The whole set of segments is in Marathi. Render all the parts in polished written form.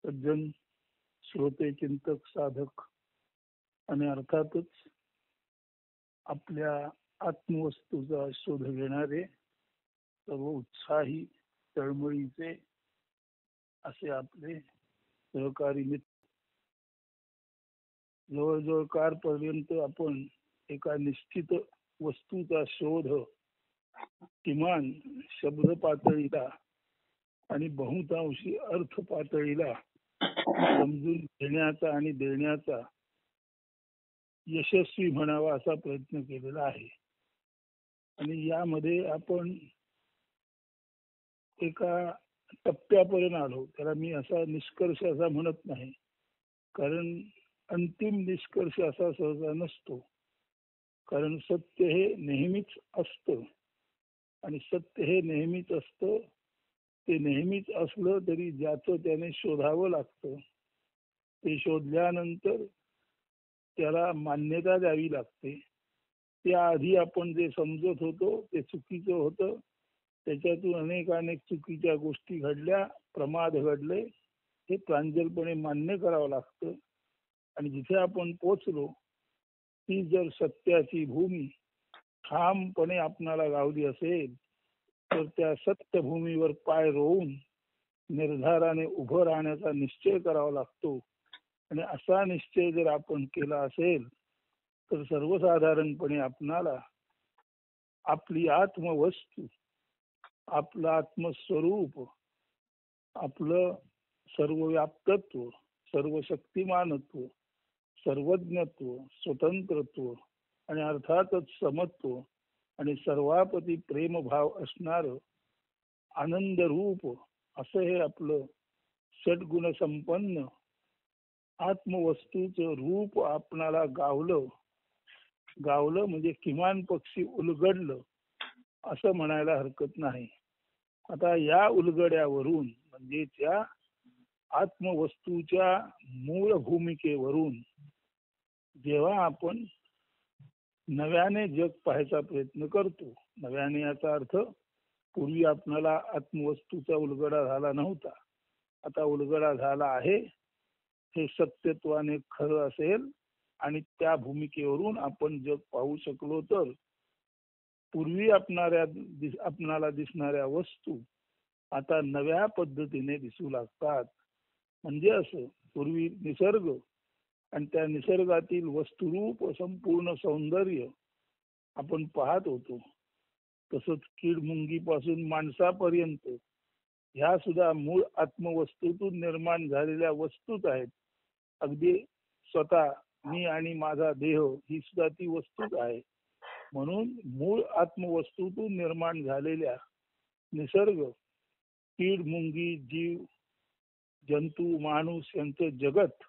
सज्जन श्रोते, चिंतक, साधक आणि अर्थातच आपल्या आत्मवस्तूचा शोध घेणारे सर्व उत्साही तळमळीचे असे आपले सहकारी मित्र. जवळजवळ कारपर्यंत आपण एका निश्चित वस्तूचा शोध किमान शब्द पातळीला आणि बहुतांशी अर्थ पातळीला समजून घेण्याचा आणि देण्याचा यशस्वी म्हणावा असा प्रयत्न केलेला आहे. आणि यामध्ये आपण एका टप्प्यापर्यंत आलो. त्याला मी असा निष्कर्ष असा म्हणत नाही, कारण अंतिम निष्कर्ष असा सहसा नसतो. कारण सत्य हे नेहमीच असतं आणि सत्य हे नेहमीच असतं. ते नेहमीच असलं तरी ज्याचं त्याने शोधावं लागतं. ते शोधल्यानंतर त्याला मान्यता द्यावी लागते. त्याआधी आपण जे समजत होतो ते चुकीचं होतं. त्याच्यातून अनेक चुकीच्या गोष्टी घडल्या, प्रमाद घडले, हे प्रांजलपणे मान्य करावं लागतं. आणि जिथे आपण पोचलो ती जर सत्याची भूमी ठामपणे आपणाला गावली असेल तर त्या सत्यभूमीवर पाय रोवून निर्धाराने उभं राहण्याचा निश्चय करावा लागतो. आणि असा निश्चय जर आपण केला असेल तर सर्वसाधारणपणे आपणाला आपली आत्मवस्तू, आपलं आत्मस्वरूप, आपलं सर्वव्याप्तत्व, सर्वशक्तिमानत्व, सर्वज्ञत्व, स्वतंत्रत्व आणि अर्थातच समत्व आणि सर्वापती प्रेमभाव असणार आनंद रूप असं हे आपलं षटगुण संपन्न आत्मवस्तूचं रूप आपणाला गावलं म्हणजे किमान पक्षी उलगडलं असं म्हणायला हरकत नाही. आता या उलगड्यावरून म्हणजे त्या आत्मवस्तूच्या मूळ भूमिकेवरून जेव्हा आपण नव्याने जग पाहायचा प्रयत्न करतो, नव्याने याचा अर्थ पूर्वी आपणाला आत्मवस्तूचा उलगडा झाला नव्हता, आता उलगडा झाला आहे, हे सत्यत्वाने खरं असेल आणि त्या भूमिकेवरून आपण जग पाहू शकलो तर पूर्वी आपणाला दिसणाऱ्या वस्तू आता नव्या पद्धतीने दिसू लागतात. म्हणजे असं पूर्वी निसर्ग आणि त्या निसर्गातील वस्तुरूप संपूर्ण सौंदर्य आपण पाहत होतो. तसंच कीड मुंगीपासून माणसापर्यंत ह्या सुद्धा मूळ आत्मवस्तूतून निर्माण झालेल्या वस्तूच आहेत. अगदी स्वतः मी आणि माझा देह ही सुद्धा ती वस्तूच आहे. म्हणून मूळ आत्मवस्तूतून निर्माण झालेल्या निसर्ग, कीड मुंगी, जीव जंतू, माणूस यांचं जगत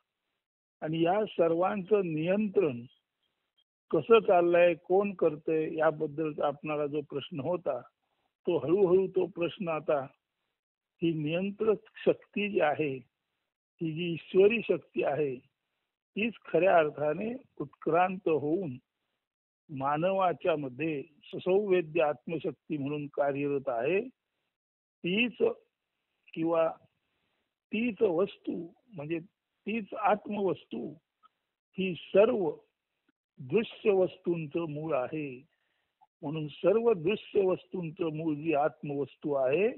आणि या सर्वांचं नियंत्रण कसं चाललंय, कोण करतंय, याबद्दल आपणाला जो प्रश्न होता तो हळूहळू तो प्रश्न आता ही नियंत्रक शक्ती जी आहे, ही जी ईश्वरी शक्ती आहे, तीच खऱ्या अर्थाने उत्क्रांत होऊन मानवाच्या मध्ये सुसंवेद्य आत्मशक्ती म्हणून कार्यरत आहे. तीच किंवा तीच वस्तू म्हणजे तीच आत्मवस्तू ही सर्व दृश्य वस्तूंचं मूळ आहे. म्हणून सर्व दृश्य वस्तूंचं मूळ जी आत्मवस्तू आहे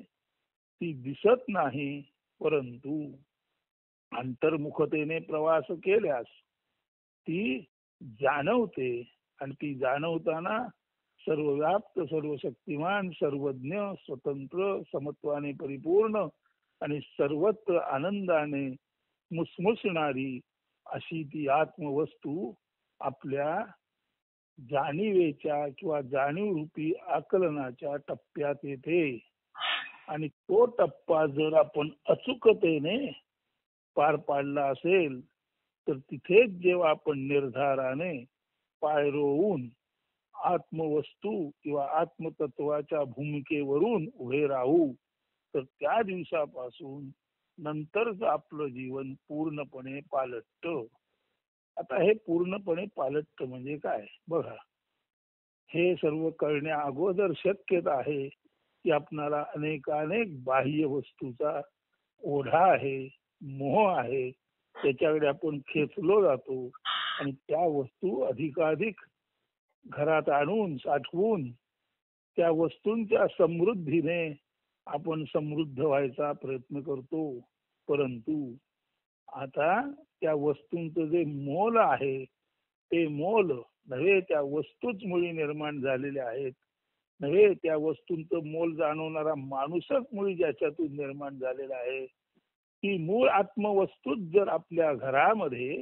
ती दिसत नाही, परंतु अंतर्मुखतेने प्रवास केल्यास ती जाणवते. आणि ती जाणवताना सर्वव्याप्त, सर्वशक्तिमान, सर्वज्ञ, स्वतंत्र, समत्वाने परिपूर्ण आणि सर्वत्र आनंदाने मुसमुसणारी अशी ती आत्मवस्तू आपल्या जाणीवेच्या किंवा जाणीवरूपी आकलनाच्या टप्प्यात येते. आणि तो टप्पा जर आपण अचूकतेने पार पाडला असेल तर तिथेच जेव्हा आपण निर्धाराने पाय रोवून आत्मवस्तू किंवा आत्मतत्वाच्या भूमिकेवरून उभे राहू तर त्या दिवसापासून नंतरच आपलं जीवन पूर्णपणे पालटतं. आता हे पूर्णपणे पालटतं म्हणजे काय बघा, हे सर्व करण्या अगोदर शक्यता आहे की आपणाला अनेक बाह्य वस्तूचा ओढा आहे, मोह आहे त्याच्याकडे आपण खेचलो जातो आणि त्या वस्तू अधिकाधिक घरात आणून साठवून त्या वस्तूंच्या समृद्धीने आपण समृद्ध व्हायचा प्रयत्न करतो. परंतु आता त्या वस्तूंचं जे मोल आहे ते मोल नव्हे त्या वस्तूच मुळी निर्माण झालेल्या आहेत, नव्हे त्या वस्तूंचं मोल जाणवणारा माणूसच मुळी ज्याच्यातून निर्माण झालेला आहे. ती मूळ आत्मवस्तूच जर आपल्या घरामध्ये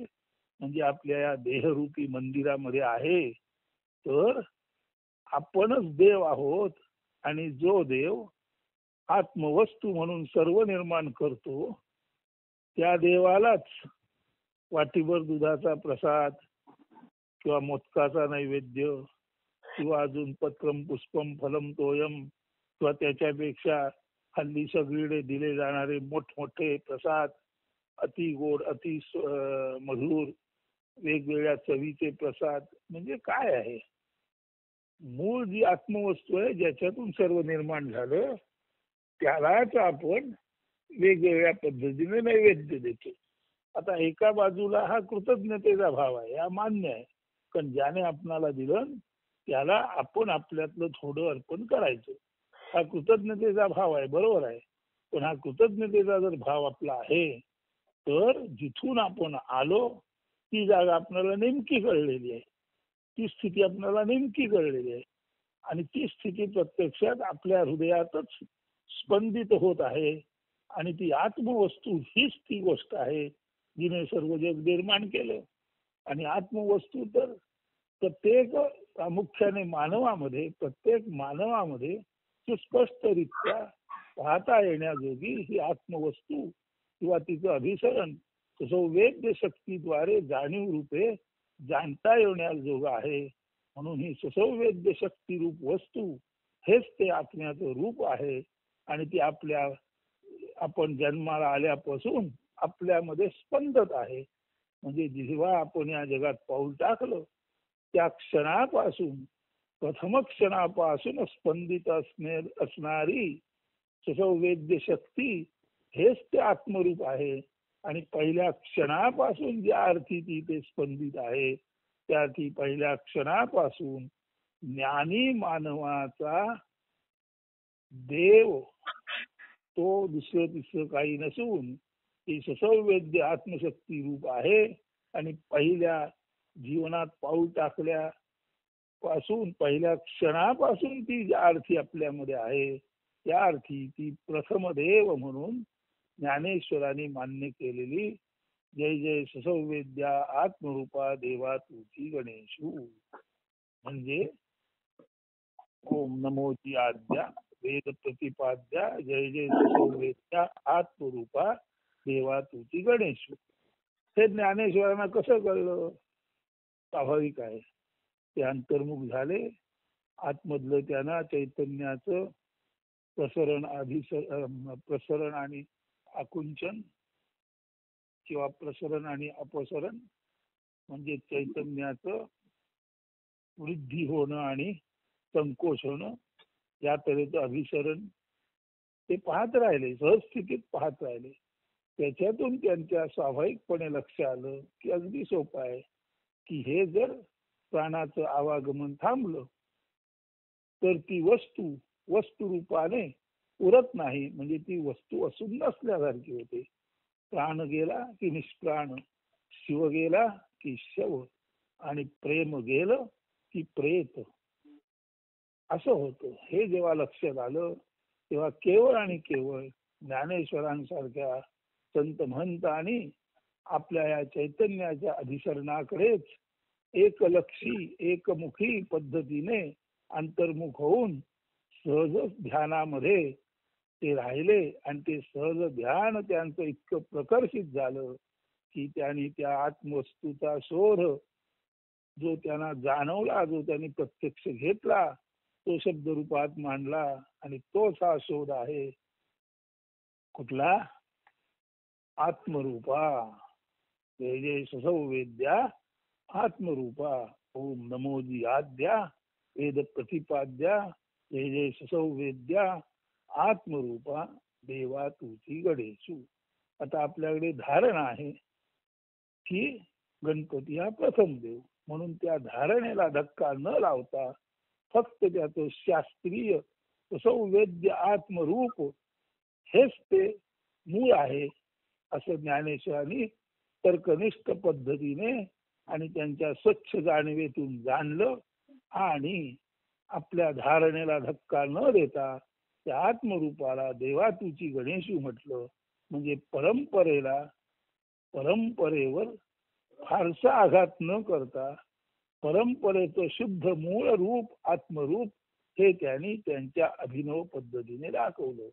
म्हणजे आपल्या या देहरूपी मंदिरामध्ये आहे तर आपणच देव आहोत. आणि जो देव आत्मवस्तू म्हणून सर्व निर्माण करतो त्या देवालाच वाटीभर दुधाचा प्रसाद किंवा मोदकाचा नैवेद्य किंवा अजून पत्रम पुष्पम फलम तोयम किंवा त्याच्यापेक्षा हल्ली सगळीकडे दिले जाणारे मोठमोठे प्रसाद अति गोड अति मधुर वेगवेगळ्या चवीचे प्रसाद म्हणजे काय आहे. मूळ जी आत्मवस्तू आहे ज्याच्यातून सर्व निर्माण झालं त्यालाच आपण वेगवेगळ्या पद्धतीने नैवेद्य देतो. आता एका बाजूला हा कृतज्ञतेचा भाव आहे, हा मान्य आहे, पण ज्याने आपणाला दिलं त्याला आपण आपल्यातलं थोडं अर्पण करायचं, हा कृतज्ञतेचा भाव आहे, बरोबर आहे. पण हा कृतज्ञतेचा जर भाव आपला आहे तर जिथून आपण आलो ती जागा आपल्याला नेमकी कळलेली आहे, ती स्थिती आपल्याला नेमकी कळलेली आहे आणि ती स्थिती प्रत्यक्षात आपल्या हृदयातच स्पंदित होत आहे. आणि ती आत्मवस्तू हीच ती गोष्ट आहे जिने सर्व जग निर्माण केलं. आणि आत्मवस्तू तर प्रत्येक प्रामुख्याने मानवामध्ये प्रत्येक मानवामध्ये सुस्पष्टरित्या पाहता येण्याजोगी ही आत्मवस्तू किंवा तिचं अभिसरण सुसंवेद्य शक्तीद्वारे जाणीव रूपे जाणता येण्याजोग आहे. म्हणून ही सुसंवेद्य शक्ती रूप वस्तू हेच ते आत्म्याचं रूप आहे. आणि ती आपण जन्माला आल्यापासून आपल्यामध्ये स्पंदत आहे. म्हणजे जेव्हा आपण या जगात पाऊल टाकलं त्या क्षणापासून प्रथम क्षणापासून स्पंदित असणारी सुसंवेद्य शक्ती हेच ते आत्मरूप आहे. आणि पहिल्या क्षणापासून ज्या अर्थी ती ते स्पंदित आहे त्या ती पहिल्या क्षणापासून ज्ञानी मानवाचा देव तो दुसरं तिसरं काही नसून ती सुसंवेद्य आत्मशक्ती रूप आहे. आणि पहिल्या जीवनात पाऊल टाकल्यापासून पहिल्या क्षणापासून ती ज्या अर्थी आपल्यामध्ये आहे त्या अर्थी ती प्रथम देव म्हणून ज्ञानेश्वरांनी मान्य केलेली जय जय सुसंवेद्या आत्मरूपा देवा तुझी गणेशू म्हणजे ओम नमोची आद्या वेद प्रतिपाद्या जय जय सुसंवेद्या आत्मरूपा देवा तुझी गणेशू. हे ज्ञानेश्वरांना कसं कळलं? स्वाभाविक आहे, ते अंतर्मुख झाले. आतमधलं त्यांना चैतन्याचं प्रसरण आणि आकुंचन किंवा प्रसरण आणि अपसरण म्हणजे चैतन्याचं वृद्धी होणं आणि संकोच होणं या तऱ्हेचं अभिसरण ते पाहत राहिले, सहस्थितीत पाहत राहिले. त्याच्यातून त्यांच्या स्वाभाविकपणे लक्ष आलं की अगदी सोपं आहे की हे जर प्राणाचं आवागमन थांबलं तर ती वस्तू रूपाने उरत नाही. म्हणजे ती वस्तू असून नसल्यासारखी होते. प्राण गेला की निष्प्राण, शिव गेला की शव आणि प्रेम गेलं की प्रेत असं होतं. हे जेव्हा लक्षात आलं तेव्हा केवळ आणि केवळ ज्ञानेश्वरांसारख्या संत महंत आणि आपल्या या चैतन्याच्या अभिसरणाकडेच एकलक्षी एकमुखी पद्धतीने अंतर्मुख होऊन सहज ध्यानामध्ये ते राहिले. आणि ते सहज ध्यान त्यांचं इतकं प्रकर्षित झालं की त्यांनी त्या आत्मवस्तूचा शोध जो त्यांना जाणवला, जो त्यांनी प्रत्यक्ष घेतला, तो शब्द रूपात मांडला. आणि तोच हा शोध आहे कुठला? आत्मरूपा जय जय सुसंवेद्या आत्मरूपा ओम नमोजी आद्या वेद प्रतिपाद्या जय जय सुसंवेद्या आत्मरूपा देवा तुझी गणेशू आता आपल्याकडे धारणा आहे की गणपती हा प्रथम देव, म्हणून त्या धारणेला धक्का न लावता फक्त त्याचं शास्त्रीय सौवेद्य आत्मरूप हेच ते मूळ आहे असं ज्ञानेश्वरांनी तर्कनिष्ठ पद्धतीने आणि त्यांच्या स्वच्छ जाणीवेतून जाणलं आणि आपल्या धारणेला धक्का न देता त्या आत्मरूपाला देवातूची गणेशू म्हटलं. म्हणजे परंपरेवर फारसा आघात न करता परंपरेचं शुद्ध मूळ रूप आत्मरूप हे त्यांनी त्यांच्या अभिनव पद्धतीने दाखवलं.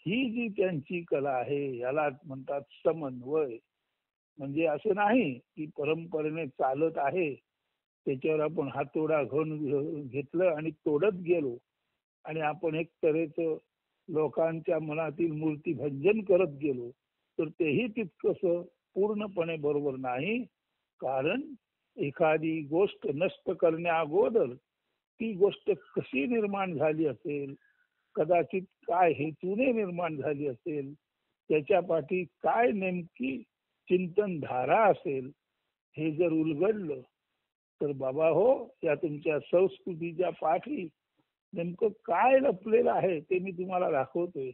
ही जी त्यांची कला आहे याला म्हणतात समन्वय. म्हणजे असं नाही की परंपरेने चालत आहे त्याच्यावर आपण हातोडा घेऊन घेतलं आणि तोडत गेलो आणि आपण एक तऱ्हेचं लोकांच्या मनातील मूर्ती भंजन करत गेलो तर तेही तितकंस पूर्णपणे बरोबर नाही. कारण एखादी गोष्ट नष्ट करण्या अगोदर ती गोष्ट कशी निर्माण झाली असेल, कदाचित काय हेतूने निर्माण झाली असेल, त्याच्या पाठी काय नेमकी चिंतन धारा असेल, हे जर उलगडलं तर बाबा हो, या तुमच्या संस्कृतीच्या पाठी नेमकं काय लपलेलं आहे ते मी तुम्हाला दाखवतोय.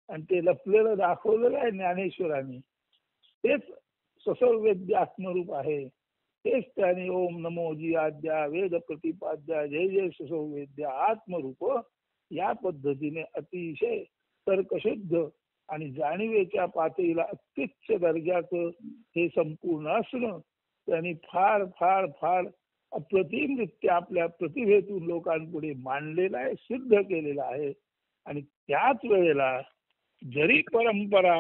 आणि ते लपलेलं दाखवलेलं आहे ज्ञानेश्वरांनी. तेच ससर्वेद्य आत्मरूप आहे. तेच त्याने ओम नमो जी आद्या वेद प्रतिपाद्या जय जय ससौवेद्य आत्मरूप या पद्धतीने अतिशय तर्कशुद्ध आणि जाणीवेच्या पातळीला अत्युच्च दर्जाचं हे संपूर्ण असणं त्यांनी फार फार फार अप्रतिमरित्या आपल्या प्रतिभेतून लोकांपुढे मांडलेलं आहे, सिद्ध केलेलं आहे. आणि त्याच वेळेला जरी परंपरा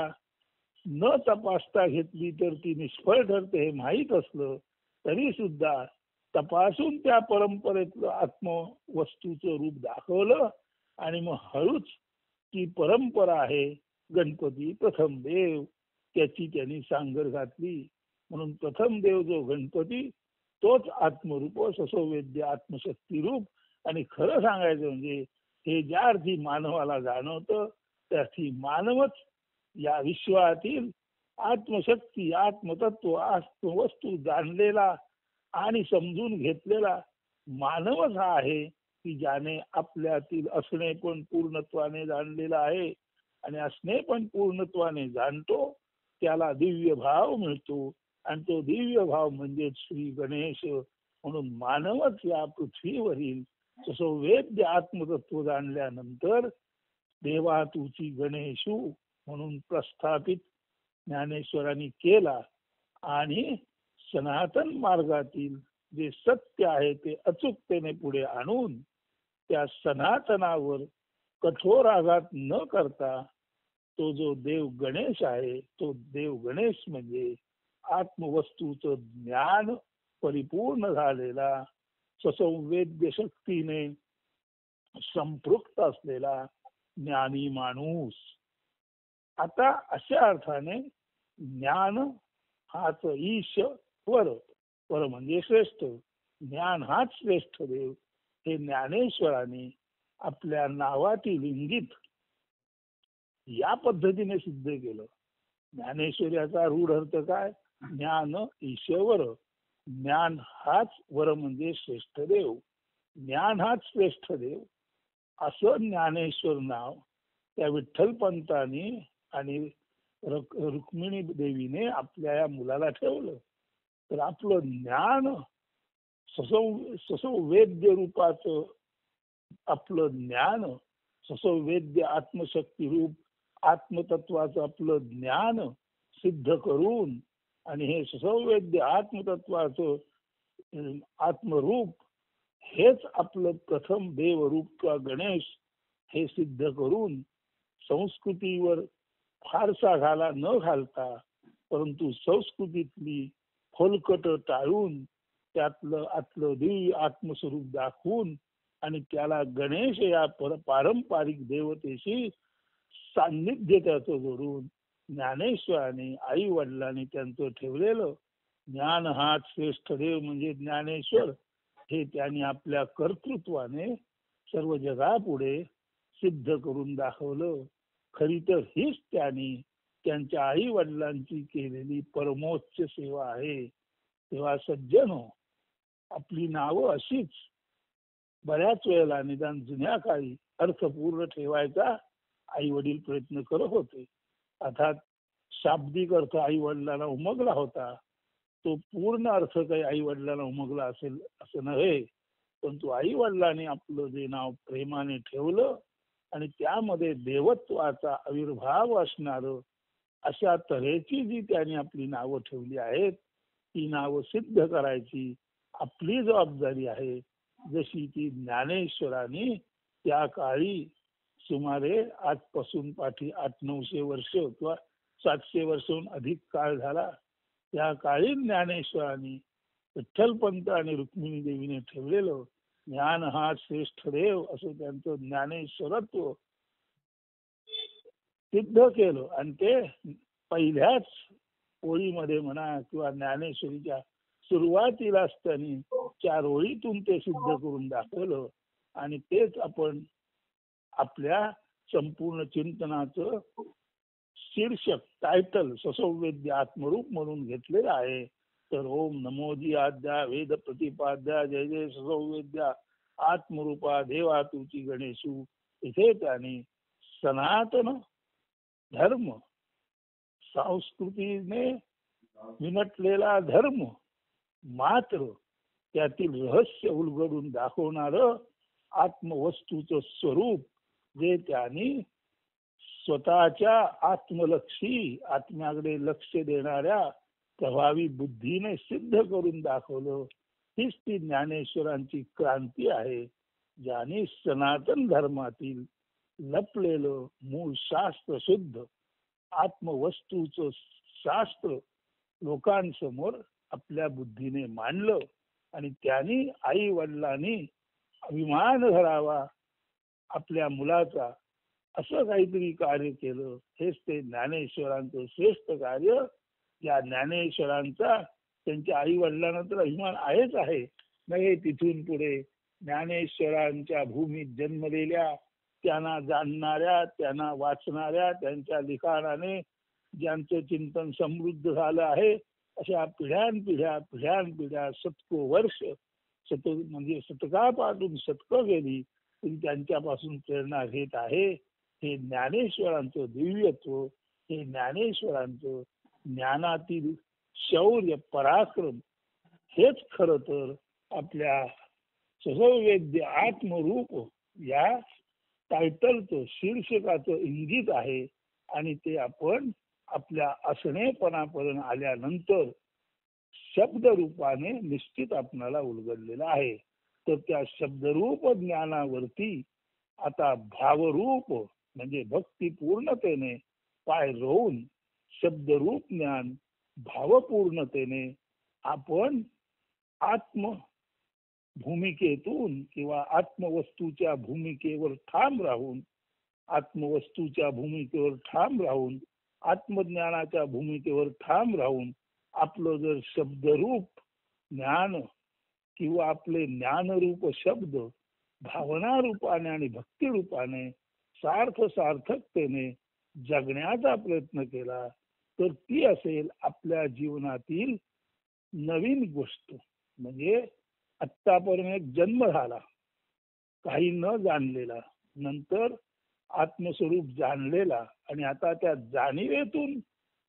न तपासता घेतली तर ती निष्फळ ठरते हे माहीत असलं तरी सुद्धा तपासून त्या परंपरेतलं आत्मवस्तूचं रूप दाखवलं आणि मग हळूच ती परंपरा आहे गणपती प्रथम देव त्याची त्यांनी सांगड घातली. म्हणून प्रथम देव जो गणपती तोच आत्मरूप ससौवेद्य आत्मशक्ती रूप. आणि खरं सांगायचं म्हणजे हे ज्या अर्थी मानवाला जाणवतं त्यार्थी मानवच या विश्वातील आत्मशक्ती आत्मतत्व आत्मवस्तू जाणलेला आणि समजून घेतलेला मानवच हा आहे की ज्याने आपल्यातील असणे पण पूर्णत्वाने जाणलेला आहे आणि असणे पण पूर्णत्वाने जाणतो त्याला दिव्य भाव मिळतो आणि तो दिव्य भाव म्हणजे श्री गणेश. म्हणून मानवच या पृथ्वीवरील ससौवेद्य आत्मतत्व जाणल्यानंतर देवा तुची गणेशू म्हणून प्रस्थापित ज्ञानेश्वरांनी केला आणि सनातन मार्गातील जे सत्य आहे ते अचूकतेने पुढे आणून त्या सनातनावर कठोर आघात न करता तो जो देव गणेश आहे तो देव गणेश म्हणजे आत्मवस्तूचं ज्ञान परिपूर्ण झालेला ससंवेद्य शक्तीने संपृक्त असलेला ज्ञानी माणूस. आता अशा अर्थाने ज्ञान हाच ईश्वर वर म्हणजे श्रेष्ठ ज्ञान हाच श्रेष्ठ देव हे ज्ञानेश्वराने आपल्या नावातील इंगित या पद्धतीने सिद्ध केलं. ज्ञानेश्वराचा रूढ अर्थ काय? ज्ञान ईश्वर. ज्ञान हाच वर म्हणजे श्रेष्ठ देव, ज्ञान हाच श्रेष्ठ देव असं ज्ञानेश्वर नाव त्या विठ्ठलपंतांनी आणि रुक्मिणी देवीने आपल्या या मुलाला ठेवलं. तर आपलं ज्ञान ससौवेद्य रूपाचं आपलं ज्ञान ससौवेद्य आत्मशक्ती रूप आत्मतत्वाचं आपलं ज्ञान सिद्ध करून आणि हे ससौवेद्य आत्मतत्वाचं आत्मरूप हेच आपलं प्रथम देवरूप किंवा गणेश हे सिद्ध करून संस्कृतीवर फारसा घाला न घालता परंतु संस्कृतीतली खोलकट टाळून त्यातलं आतलं दिव्य आत्मस्वरूप दाखवून आणि त्याला गणेश या पारंपरिक देवतेशी सान्निध्य त्याचं जोडून ज्ञानेश्वराने आई वडिलांनी त्यांचं ठेवलेलं ज्ञान हाच श्रेष्ठ देव म्हणजे ज्ञानेश्वर हे त्यांनी आपल्या कर्तृत्वाने सर्व जगापुढे सिद्ध करून दाखवलं. खरी तर हीच त्यांनी त्यांच्या आई वडिलांची केलेली परमोच्च सेवा आहे. तेव्हा सज्जनो, आपली नावं अशीच बऱ्याच वेळेला निदान जुन्या काळी अर्थपूर्ण ठेवायचा आई वडील प्रयत्न करत होते. अर्थात शाब्दिक अर्थ आई वडिलांना उमगला होता, तो पूर्ण अर्थ काही आई वडिलांना उमगला असेल असं नव्हे. परंतु आई वडिलांनी आपलं जे नाव प्रेमाने ठेवलं आणि त्यामध्ये देवत्वाचा आविर्भाव असणार अशा तऱ्हेची जी त्यांनी आपली नावं ठेवली आहेत, ती नावं सिद्ध करायची आपली जबाबदारी आहे. जशी की ज्ञानेश्वरांनी त्या काळी सुमारे आजपासून पाठी 800-900 वर्ष किंवा 700 वर्षाहून अधिक काळ झाला, त्या काळी ज्ञानेश्वरांनी विठ्ठलपंत आणि रुक्मिणी देवीने ठेवलेलं ज्ञान हा श्रेष्ठ देव असं त्यांचं ज्ञानेश्वरत्व सिद्ध केलं. आणि ते पहिल्याच ओळीमध्ये म्हणा किंवा ज्ञानेश्वरीच्या सुरुवातीला असताना 4 ओळीतून ते सिद्ध करून दाखवलं. आणि तेच आपण आपल्या संपूर्ण चिंतनाचं शीर्षक टायटल ससौवेद्य आत्मरूप म्हणून घेतलेलं आहे. तर ओम नमोजी आद्या वेद प्रतिपाद्या जय जय ससौवेद्या आत्मरूपा देवा तुची गणेशू, इथे त्याने सनातन धर्म संस्कृतीने विनटलेला धर्म मात्र त्यातील रहस्य उलगडून दाखवणार आत्मवस्तूचं स्वरूप जे त्यांनी स्वतःच्या आत्मलक्षी आत्म्याकडे लक्ष देणाऱ्या प्रभावी बुद्धीने सिद्ध करून दाखवलं. हीच ती ज्ञानेश्वरांची क्रांती आहे, ज्याने सनातन धर्मातील लपलेलं मूळ शास्त्र शुद्ध आत्मवस्तूचं शास्त्र लोकांसमोर आपल्या बुद्धीने मांडलं. आणि त्यांनी आई वडिलांनी अभिमान धरावा आपल्या मुलाचा, असं काहीतरी कार्य केलं. हेच ते ज्ञानेश्वरांचं श्रेष्ठ कार्य. या ज्ञानेश्वरांचा त्यांच्या आई वडिलांना तर अभिमान आहेच आहे. नाही तिथून पुढे ज्ञानेश्वरांच्या भूमीत जन्मलेल्या, त्यांना जाणणाऱ्या, त्यांना वाचणाऱ्या, त्यांच्या लिखाणाने ज्यांचं चिंतन समृद्ध झालं आहे, अशा पिढ्यानपिढ्या शतको वर्ष म्हणजे शतकापासून शतकं गेली तरी त्यांच्यापासून प्रेरणा घेत आहे. हे ज्ञानेश्वरांचं दिव्यत्व, हे ज्ञानेश्वरांचं ज्ञानातील शौर्य पराक्रम, हेच खरं तर आपल्या ससौवेद्य आत्मरूप या टायटलचं शीर्षकाचं इंगित आहे. आणि ते आपण आपल्या असणेपणापर्यंत आल्यानंतर शब्द रूपाने निश्चित आपणाला उलगडलेलं आहे. तर त्या शब्दरूप ज्ञानावरती आता भावरूप म्हणजे भक्तिपूर्णतेने पाय रोवून शब्दरूप ज्ञान भावपूर्णतेने आपण आत्म भूमिकेतून किंवा आत्मवस्तूच्या भूमिकेवर ठाम राहून आत्मज्ञानाच्या भूमिकेवर ठाम राहून आपलं जर शब्दरूप ज्ञान किंवा आपले ज्ञानरूप शब्द भावना रूपाने आणि भक्ती रूपाने सार्थकतेने जगण्याचा प्रयत्न केला तर ती असेल आपल्या जीवनातील नवीन गोष्ट. म्हणजे आत्तापर्यंत एक जन्म झाला काही न जाणलेला, नंतर आत्मस्वरूप जाणलेला, आणि आता त्या जाणीवेतून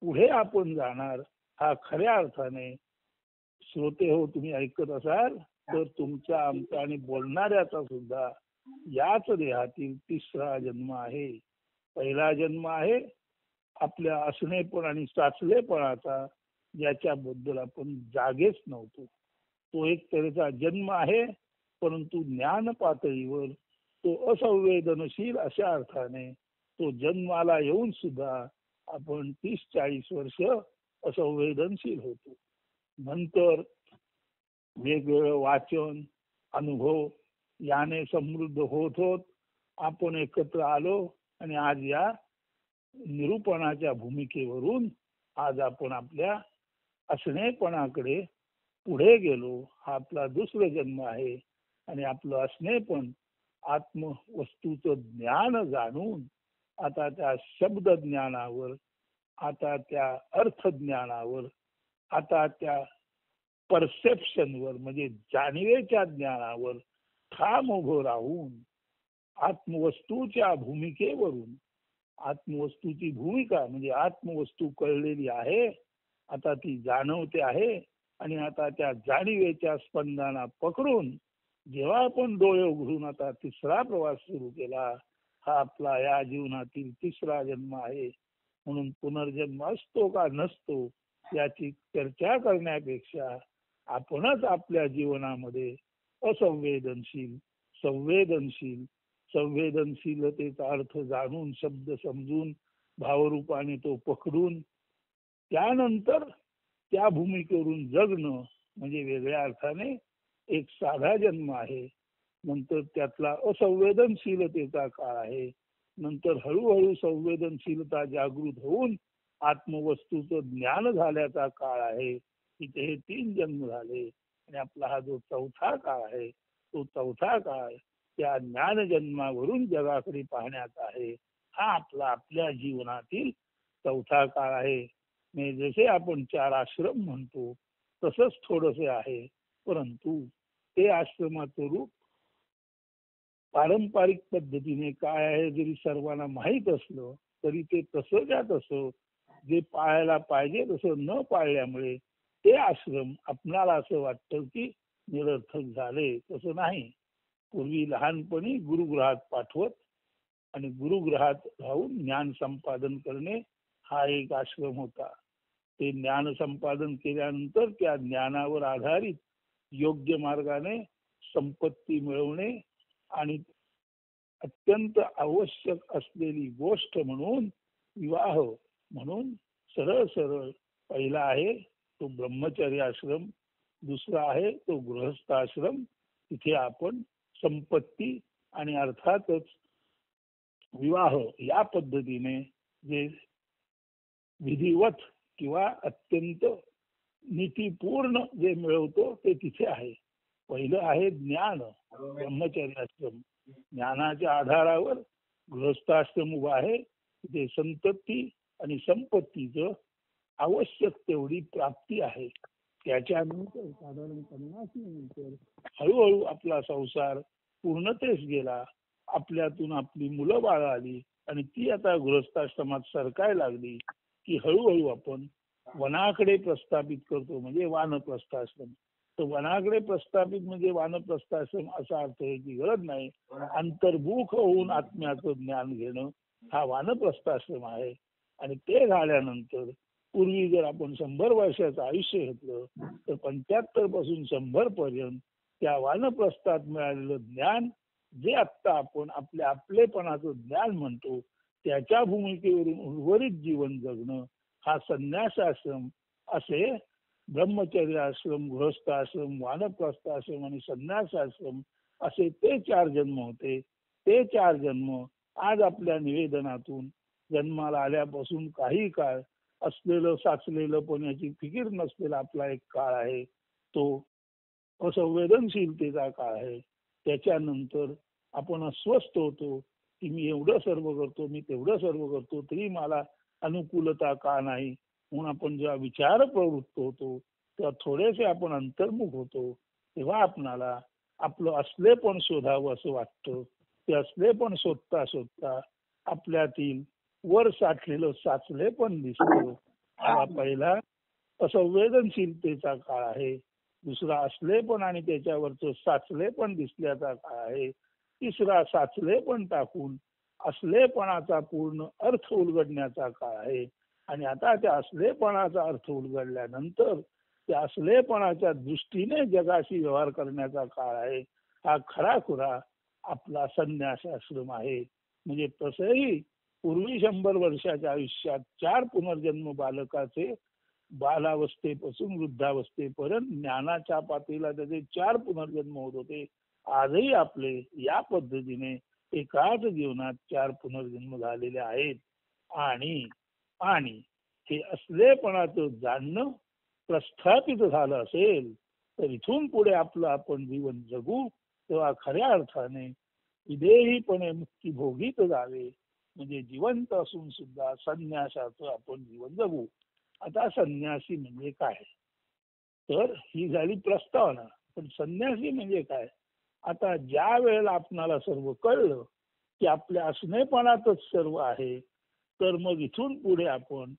पुढे आपण जाणार. हा खऱ्या अर्थाने श्रोते हो, तुम्ही ऐकत असाल तर तुमचा आमचा आणि बोलणाऱ्याचा सुद्धा याच देहातील 3रा जन्म आहे. पहिला जन्म आहे आपल्या असणेपण आणि साचलेपणाचा, ज्याच्याबद्दल आपण जागेच नव्हतो. तो एक तऱ्हेचा जन्म आहे, परंतु ज्ञान पातळीवर तो असंवेदनशील अशा अर्थाने तो जन्माला येऊन सुद्धा आपण 30-40 वर्ष असंवेदनशील होतो. नंतर वेगवेगळं वाचन अनुभव याने समृद्ध होत आपण एकत्र आलो आणि आज या निरूपणाच्या भूमिकेवरून आज आपण आपल्या असणेपणाकडे पुढे गेलो. हा आपला 2रा जन्म आहे आणि आपलं असणेपण आत्मवस्तूचं ज्ञान जाणून आता त्या शब्द ज्ञानावर आता त्या अर्थज्ञानावर, आता त्या परसेप्शनवर म्हणजे जाणीवेच्या ज्ञानावर ठाम उभं राहून आत्मवस्तूच्या भूमिकेवरून, आत्मवस्तूची भूमिका म्हणजे आत्मवस्तू कळलेली आहे, आता ती जाणवते आहे, आणि आता त्या जाणीवेच्या स्पंदाना पकडून जेव्हा आपण डोळे उघडून आता तिसरा प्रवास सुरू केला, हा आपला या जीवनातील तिसरा जन्म आहे. म्हणून पुनर्जन्म असतो का नसतो याची चर्चा करण्यापेक्षा आपणच आपल्या जीवनामध्ये असंवेदनशील, संवेदनशील, संवेदनशीलतेचा अर्थ जाणून, शब्द समजून, भावरूपाने तो पकडून त्यानंतर त्या भूमिकेवरून जगणं म्हणजे वेगळ्या अर्थाने एक साधा जन्म आहे. नंतर त्यातला असंवेदनशीलतेचा काळ आहे. नंतर हळूहळू संवेदनशीलता जागृत होऊन आत्मवस्तूचं ज्ञान झाल्याचा काळ आहे. इथे हे 3 जन्म झाले आणि आपला हा जो चौथा काळ आहे, तो चौथा काळ त्या ज्ञान जन्मावरून जगाकडे पाहण्याचा आहे. हा आपला आपल्या जीवनातील चौथा काळ आहे. म्हणजे जसे आपण 4 आश्रम म्हणतो तसंच थोडंसे आहे, परंतु ते आश्रमाचं रूप पारंपरिक पद्धतीने काय आहे जरी सर्वांना माहीत असलं तरी ते तसंच्या तसं जे पाळायला पाहिजे तसं न पाळल्यामुळे ते आश्रम आपणाला असं वाटतं की निरर्थक झाले. तसं नाही. पूर्वी लहानपणी गुरुगृहात पाठवत आणि गुरुगृहात राहून ज्ञान संपादन करणे हा एक आश्रम होता. ते ज्ञान संपादन केल्यानंतर त्या ज्ञानावर आधारित योग्य मार्गाने संपत्ती मिळवणे आणि अत्यंत आवश्यक असलेली गोष्ट म्हणून विवाह म्हणून सरळ सरळ पहिला आहे तो ब्रह्मचर्य आश्रम, दुसरा आहे तो गृहस्थ आश्रम. तिथे आपण संपत्ती आणि अर्थातच विवाह या पद्धतीने जे विधिवत किंवा अत्यंत नीतीपूर्ण जे मिळवतो ते तिथे आहे. पहिलं आहे ज्ञान, ब्रह्मचर्य आश्रम. ज्ञानाच्या आधारावर गृहस्थाश्रम उभा आहे. तिथे संतती आणि संपत्तीचं आवश्यक तेवढी प्राप्ती आहे. त्याच्यानंतर साधारण 50 नंतर हळूहळू आपला संसार पूर्णतेस गेला. आपल्यातून आपली मुलं बाळ आली आणि ती आता गृहस्थाश्रमात सरकायला लागली की हळूहळू आपण वनाकडे प्रस्थापित करतो म्हणजे वानप्रस्थाश्रम. तर वनाकडे प्रस्थापित म्हणजे वानप्रस्थाश्रम असा अर्थ याची गरज नाही. अंतर्मुख होऊन आत्म्याचं ज्ञान घेणं हा वानप्रस्थाश्रम आहे. आणि ते झाल्यानंतर पूर्वी जर आपण 100 वर्षाचं आयुष्य घेतलं तर 75 पासून 100 पर्यंत त्या वानप्रस्थात मिळालेलं ज्ञान जे आत्ता आपण आपल्या आपलेपणाचं ज्ञान म्हणतो त्याच्या भूमिकेवरून उर्वरित जीवन जगणं हा संन्यासाश्रम असे ब्रह्मचर्य आश्रम, गृहस्थ आश्रम, वानप्रस्थ आश्रम आणि संन्यासाश्रम असे ते 4 जन्म होते. ते 4 जन्म आज आपल्या निवेदनातून जन्माला आल्यापासून काही काळ असलेलं साचलेलं पण याची फिकीर नसलेला आपला एक काळ आहे. तो असंवेदनशीलतेचा काळ आहे. त्याच्यानंतर आपण अस्वस्थ होतो की मी एवढं सर्व करतो, मी तेवढं सर्व करतो, तरी मला अनुकूलता का नाही. म्हणून आपण जेव्हा विचार प्रवृत्त होतो तेव्हा थोडेसे आपण अंतर्मुख होतो. तेव्हा आपणाला आपलं असलेपण शोधावं असं वाटतं. ते असलेपण शोधता शोधता आपल्यातील वर साठलेलं साचलेपण दिसतं. हा पहिला असंवेदनशीलतेचा काळ आहे. दुसरा असलेपण आणि त्याच्यावरचं साचलेपण दिसल्याचा काळ आहे. तिसरा साचलेपण टाकून असलेपणाचा पूर्ण अर्थ उलगडण्याचा काळ आहे. आणि आता त्या असलेपणाचा अर्थ उलगडल्यानंतर त्या असलेपणाच्या दृष्टीने जगाशी व्यवहार करण्याचा काळ आहे. हा खराखुरा आपला संन्यास आश्रम आहे. म्हणजे तसंही पूर्वी 100 वर्षाच्या आयुष्यात 4 पुनर्जन्म बालकाचे बालावस्थेपासून वृद्धावस्थेपर्यंत ज्ञानाच्या पातळीला त्याचे 4 पुनर्जन्म होत होते. आजही आपले या पद्धतीने एकाच जीवनात 4 पुनर्जन्म झालेले आहेत. आणि आणि हे असलेपणाचं जाणणं प्रस्थापित झालं असेल तर इथून पुढे आपलं आपण जीवन जगू तेव्हा खऱ्या अर्थाने विदेहीपणे मुक्ती भोगीत जावे. म्हणजे जिवंत असून सुद्धा संन्यासाचं आपण जीवन जगू. आता संन्यासी म्हणजे काय, तर ही झाली प्रस्तावना. पण संन्यासी म्हणजे काय? आता ज्या वेळेला आपणाला सर्व कळलं की आपल्या असणेपणातच सर्व आहे, तर मग इथून पुढे आपण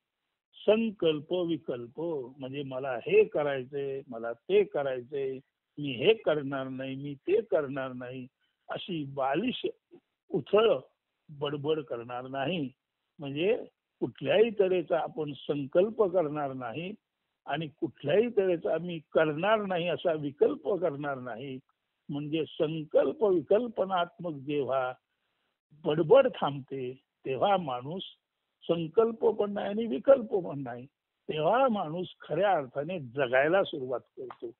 संकल्प विकल्प, म्हणजे मला हे करायचंय, मला ते करायचंय, मी हे करणार नाही, मी ते करणार नाही, अशी बालिश उथळ बडबड करणार नाही. म्हणजे कुठल्याही तऱ्हेचा आपण संकल्प करणार नाही आणि कुठल्याही तऱ्हेचा मी करणार नाही असा विकल्प करणार नाही. म्हणजे संकल्प विकल्पनात्मक जेव्हा बडबड थांबते, तेव्हा माणूस संकल्प पण नाही आणि विकल्प पण नाही, तेव्हा माणूस खऱ्या अर्थाने जगायला सुरुवात करतो.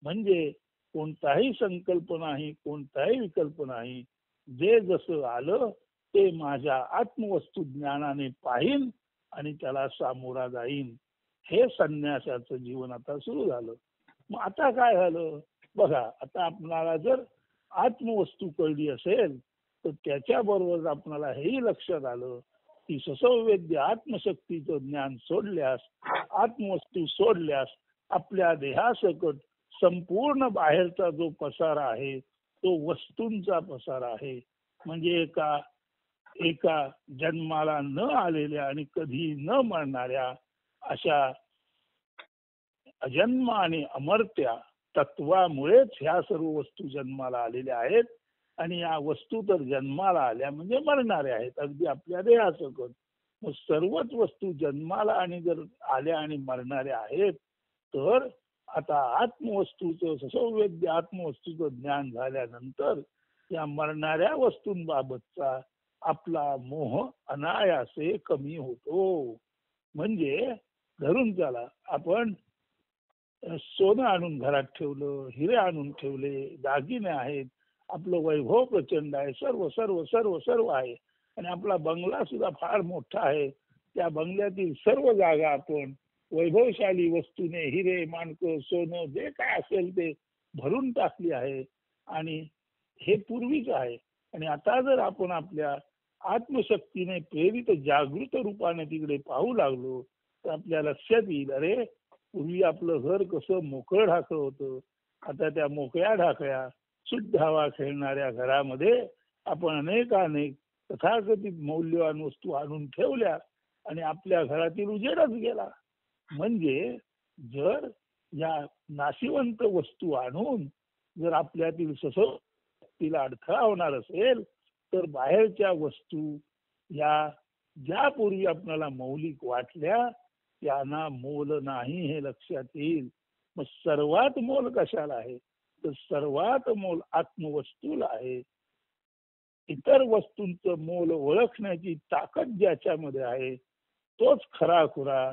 म्हणजे कोणताही संकल्प नाही, कोणताही विकल्प नाही, जे जसं आलं ते माझ्या आत्मवस्तू ज्ञानाने पाहीन आणि त्याला सामोरा जाईन. हे संन्यासाचं जीवन आता सुरू झालं. मग आता काय झालं बघा, आता आपल्याला जर आत्मवस्तू कळली असेल तर त्याच्याबरोबर आपल्याला हेही लक्षात आलं की ससंवेद्य आत्मशक्तीचं ज्ञान सोडल्यास, आत्मवस्तू सोडल्यास आपल्या देहासकट संपूर्ण बाहेरचा जो पसारा आहे तो वस्तूंचा पसारा आहे. म्हणजे एका एका जन्माला न आलेल्या आणि कधी न मरणाऱ्या अशा अजन्म आणि अमर्त्या तत्वामुळेच ह्या सर्व वस्तू जन्माला आलेल्या आहेत. आणि या वस्तू तर जन्माला आल्या म्हणजे मरणाऱ्या आहेत, अगदी आपल्या देहासकट. मग सर्वच वस्तू जन्माला आणि जर आल्या आणि मरणाऱ्या आहेत, तर आता आत्मवस्तूचं ससंवेद्य आत्मवस्तूचं ज्ञान झाल्यानंतर या मरणाऱ्या वस्तूंबाबतचा आपला मोह अनायासे कमी होतो. म्हणजे धरून चला, आपण सोनं आणून घरात ठेवलं, हिरे आणून ठेवले, दागिने आहेत, आपलं वैभव प्रचंड आहे, सर्व सर्व सर्व सर्व आहे आणि आपला बंगला सुद्धा फार मोठा आहे. त्या बंगल्यातील सर्व जागा आपण वैभवशाली वस्तूने, हिरे माणकं सोनं जे काय असेल ते भरून टाकली आहे. आणि हे पूर्वीच आहे. आणि आता जर आपण आपल्या आत्मशक्तीने प्रेरित जागृत रूपाने तिकडे पाहू लागलो तर आपल्या लक्षात येईल, अरे पूर्वी आपलं घर कसं मोकळं ढाकळं होतं, आता त्या मोकळ्या ढाकळ्या शुद्ध हवा खेळणाऱ्या घरामध्ये आपण अनेक तथाकथित मौल्यवान वस्तू आणून ठेवल्या आणि आपल्या घरातील उजेडच गेला. म्हणजे जर या नाशिवंत वस्तू आणून जर आपल्यातील तिला अडथळा होणार असेल तर बाहेरच्या वस्तू या ज्यापूर्वी आपल्याला मौलिक वाटल्या त्यांना मोल नाही हे लक्षात येईल. मग सर्वात मोल कशाला आहे, तर सर्वात मोल आत्मवस्तूला आहे. इतर वस्तूंचं मोल ओळखण्याची ताकद ज्याच्यामध्ये आहे तोच खराखुरा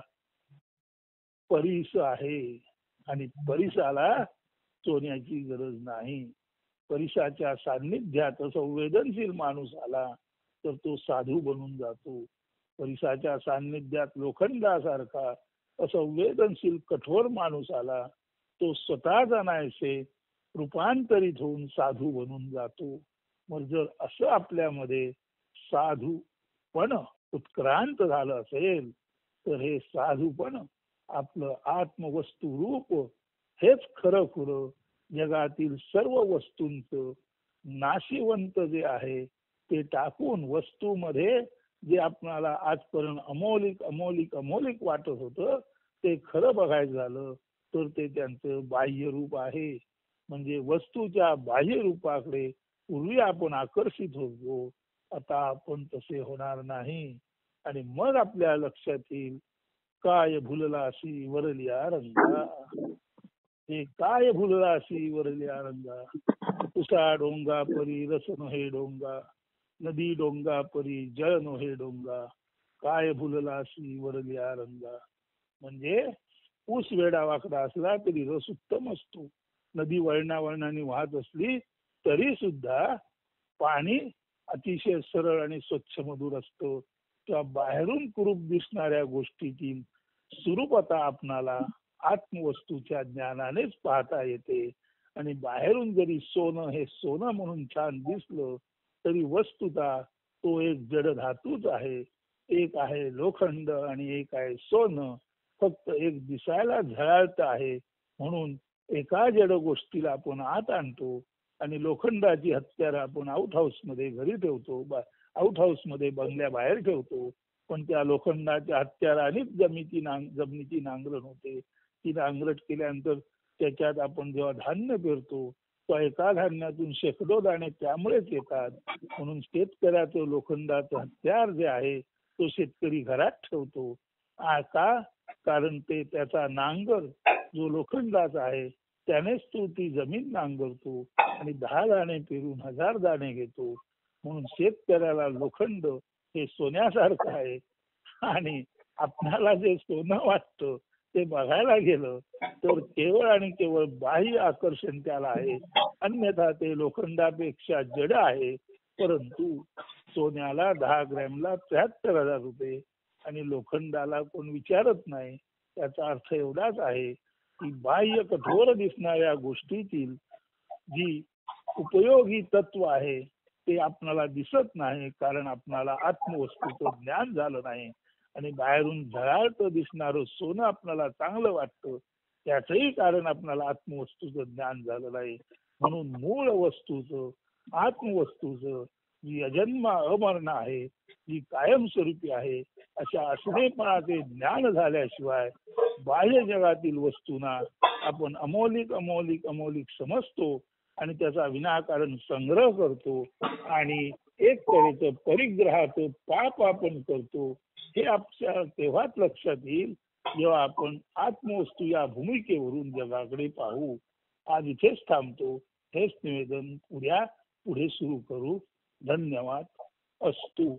परीस आहे. आणि परीसाला सोन्याची गरज नाही. परीसाच्या सान्निध्यात संवेदनशील माणूस आला तर तो साधू बनून जातो. परीसाच्या सान्निध्यात लोखंडासारखा असंवेदनशील कठोर माणूस आला तो स्वतः जाणायचे रूपांतरित होऊन साधू बनून जातो. मग जर असं आपल्यामध्ये साधूपण उत्क्रांत झालं असेल तर हे साधूपण आपलं आत्मवस्तू रूप हेच खरं खुरं जगातील सर्व वस्तूंचं नाशिवंत जे आहे ते टाकून वस्तूमध्ये जे आपल्याला आजपर्यंत अमौलिक अमौलिक अमौलिक वाटत होतं ते खरं बघायचं झालं तर ते त्यांचं बाह्य रूप आहे. म्हणजे वस्तूच्या बाह्य रूपाकडे पूर्वी आपण आकर्षित होतो, आता आपण तसे होणार नाही. आणि मग आपल्या लक्षात येईल, काय भुललासी वरलिया रंगा, हे काय भुललासी वरलिया रंगा, उसा डोंगा परी रस नोहे डोंगा, नदी डोंगा परी जळ नोहे डोंगा, काय भुललासी वरलिया रंगा. म्हणजे ऊस वेडा वाकडा असला तरी रस उत्तम असतो, नदी वळणावळणाने वाहत असली तरी सुद्धा पाणी अतिशय सरळ आणि स्वच्छ मधुर असतो. किंवा बाहेरून कुरूप दिसणाऱ्या गोष्टीतील स्वरूपता आपणाला आत्मवस्तूच्या ज्ञानानेच पाहता येते. आणि बाहेरून जरी सोनं हे सोनं म्हणून छान दिसलं तरी वस्तुता तो एक जड धातूच आहे. एक आहे लोखंड आणि एक आहे सोनं. फक्त एक दिसायला झळाळत आहे म्हणून एका जड गोष्टीला आपण आत आणतो आणि लोखंडाची हत्यारं आपण आउट हाऊस मध्ये घरी ठेवतो, आउट हाऊस मध्ये बंगल्या बाहेर ठेवतो. पण त्या लोखंडाच्या हत्यारानेच जमिनीची नांगरण होते. ती नांगरट केल्यानंतर त्याच्यात आपण जेव्हा धान्य पेरतो, त्या एका धान्यातून शेकडो दाणे त्यामुळेच येतात. म्हणून शेतकऱ्याचं लोखंडाचं हत्यार जे आहे तो शेतकरी घरात ठेवतो. का? कारण ते त्याचा नांगर जो लोखंडाचा आहे त्यानेच तो ती जमीन नांगरतो आणि 10 दाणे पेरून 1000 दाणे घेतो. म्हणून शेतकऱ्याला लोखंड हे सोन्यासारखं आहे. आणि आपणाला जे सोनं वाटतं ते बघायला गेलं तर केवळ आणि केवळ बाह्य आकर्षण त्याला आहे. अन्यथा ते लोखंडापेक्षा जड आहे. परंतु सोन्याला 10 ग्रॅमला 73,000 रुपये आणि लोखंडाला कोण विचारत नाही. त्याचा अर्थ एवढाच आहे की बाह्य कठोर दिसणाऱ्या गोष्टीतील जी उपयोगी तत्व आहे ते आपणाला दिसत नाही, कारण आपणाला आत्मवस्तूचं ज्ञान झालं नाही. आणि बाहेरून झळाळतं दिसणारं सोनं आपल्याला चांगलं वाटतं, त्याचंही कारण आपल्याला आत्मवस्तूचं ज्ञान झालं नाही. म्हणून मूळ वस्तूचं, आत्मवस्तूचं जी अजन्म अमरण आहे, जी कायमस्वरूपी आहे, अशा असणेपणाचे ज्ञान झाल्याशिवाय बाह्य जगातील वस्तूंना आपण अमौलिक अमौलिक अमौलिक समजतो आणि त्याचा विनाकारण संग्रह करतो आणि एक तऱ्हेचं परिग्रहाचं पाप आपण करतो. हे आपल्या तेव्हाच लक्षात येईल जेव्हा आपण आत्मवस्तू या भूमिकेवरून जगाकडे पाहू. आज इथेच थांबतो. हेच निवेदन पुढे सुरू करू. धन्यवाद. अस्तु.